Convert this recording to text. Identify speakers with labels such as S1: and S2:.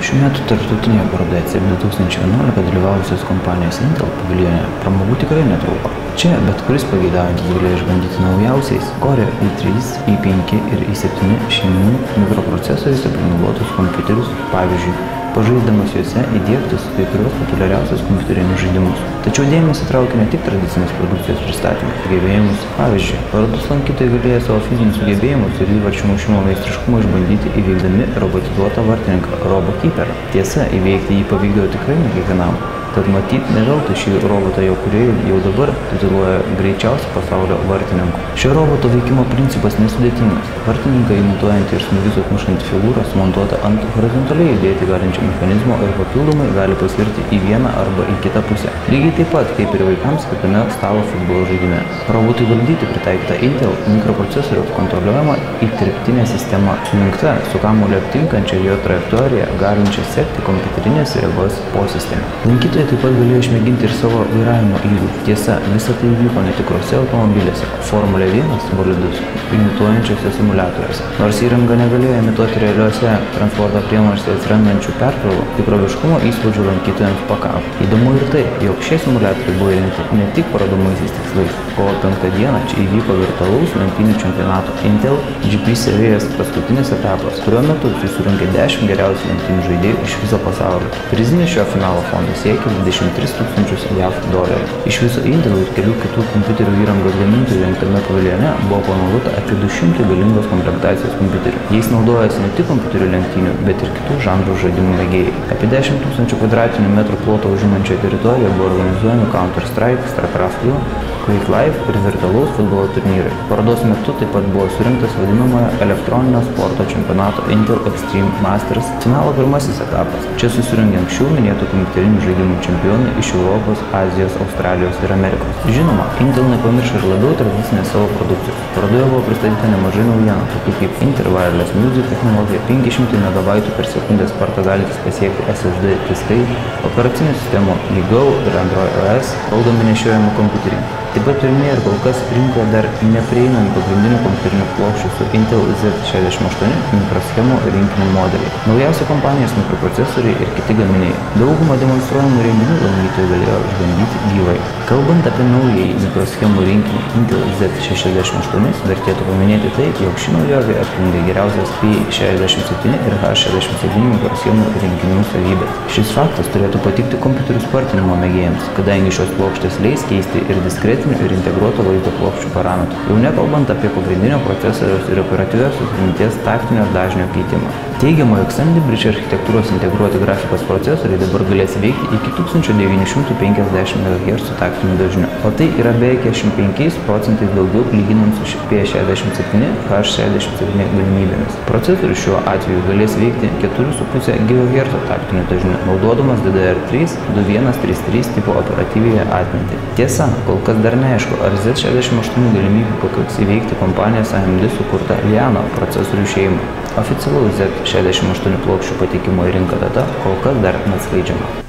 S1: Šių metų tarptautinėje parodoje CEP 2011 dalyvavusios kompanijos Intel paviljone pramogų tikrai netrūko. Čia bet kuris pageidaujantis galėjo išbandyti naujausiais Core i3, i5 ir i7 šeimų mikroprocesoriuose panaudoti kompiuterius, pavyzdžiui, pažaisdamas juose įdiegtus kai kurios populiariausios kompiuterinius žaidimus. Tačiau dėmesį traukia ne tik tradicinės produkcijos pristatymus sugebėjimus. Pavyzdžiui, parodos lankytojai galėjo savo fizinius sugebėjimus ir įvarčių mušimo meistriškumą išbandyti įveikdami robotizuotą vartininką RoboKeeper. Tiesa, įveikti jį pavykdavo tikrai ne kiekvienam. Tad matyt, ne veltui šį robotą jo kūrėjai jau dabar tituluoja greičiausiu pasaulio vartininku. Šio roboto veikimo principas nesudėtingas. Vartininką imituojantį ir smūgius atmušantį figūrą sumontuota ant horizontaliai judėti galinčio mechanizmo ir papildomai gali pasvirti į vieną arba į kitą pusę. Lygiai taip pat, kaip ir vaikams skirtame stalo futbolo žaidime. Robotui valdyti pritaikyta Intel mikroprocesoriaus kontroliuojama įdirbtinė sistema, sujungta su kamuoliu aptinkančia jo trajektoriją, galinčia sekti kompiuterinės regos posistemę. Lankytojai taip pat galėjo išmėginti ir savo vairavimo įgūdžius. Tiesa, visa tai vyko netikrose automobiliuose, Formulė 1 bolidus imituojančiuose simuliatoriuose. Nors įranga negalėjo imituoti realiuose transporto priemonėse atsirandančių perkrovų, tikroviškumo įspūdžių lankytojams pakako. Įdomu ir tai, jog šie simuliatoriai buvo įrengti ne tik parodomaisiais tikslais. Kovo 5 dieną čia įvyko virtualaus lenktynių čempionato Intel GP serijos paskutinis etapas, kurio metu susirinkė 10 geriausių lenktynių žaidėjų iš viso pasaulio. Prizinis šio finalo fondas siekia 23 000 JAV dolerių. Iš viso Intel ir kelių kitų kompiuterių įrangos gamintojų rengtame paviljone buvo panaudota apie 200 galingos komplektacijos kompiuterių. Jais naudojasi ne tik kompiuterių lenktynių, bet ir kitų žanrų žaidimų mėgėjai. Apie 10 000 kvadratinių metrų ploto užimančioje teritorijoje buvo organizuojami Counter-Strike, StarCraft 2, Quake Live ir virtualaus futbolo turnyrai. Parodos metu taip pat buvo surinktas vadinamojo elektroninio sporto čempionato Intel Extreme Masters finalo pirmasis etapas. Čia susirungė anksčiau minėtų kompiuterinių žaidimų čempionai iš Europos, Azijos, Australijos ir Amerikos. Žinoma, Intel nepamiršo ir labiau tradicinės savo produkcijos. Parodoje buvo pristatyta nemažai naujienų, tokių kaip Inter Wireless Music technologija, 500 MB per sekundę spartą galintis pasiekti SSD diskai, operacinių sistemų Go ir Android OS, valdomi nešiojami kompiuteriai. Taip pat turime ir kol kas rinkoje dar neprieinami pagrindinių kompiuterinių plokščių su Intel Z68 mikroschemų rinkinių modeliai. Naujausi kompanijos mikroprocesoriai ir kiti gaminiai. Daugumą demonstruojamų renginių lankytojai galėjo išbandyti gyvai. Kalbant apie naująjį mikroschemų rinkinį Intel Z68, vertėtų paminėti tai, jog ši naujovė atspindi geriausias P67 ir H67 mikroschemų rinkinių savybės. Šis faktas turėtų patikti kompiuterių spartinimo mėgėjams, kadangi šios plokštės leis keisti ir diskretinių ir integruoto vaizdo plokščių parametrų. Jau nekalbant apie pagrindinio procesoriaus ir operatyviosios atminties taktinio dažnio keitimą. Teigiama, jog SandyBridge architektūros integruoti grafikos procesoriai dabar galės veikti iki 1950 MHz taktiniu dažniu, o tai yra beveik 45% daugiau lyginant su P67, H67 galimybėmis. Procesorius šiuo atveju galės veikti 4,5 GHz taktiniu dažniu, naudodamas DDR3 2133 tipo operatyviąją atmintį. Tiesa, kol kas dar neaišku, ar Z68 galimybių pakaks įveikti kompanijos AMD sukurtą Liano procesorių šeimą. Oficialaus Z68 plokščių patekimo į rinką data kol kas dar neatskleidžiama.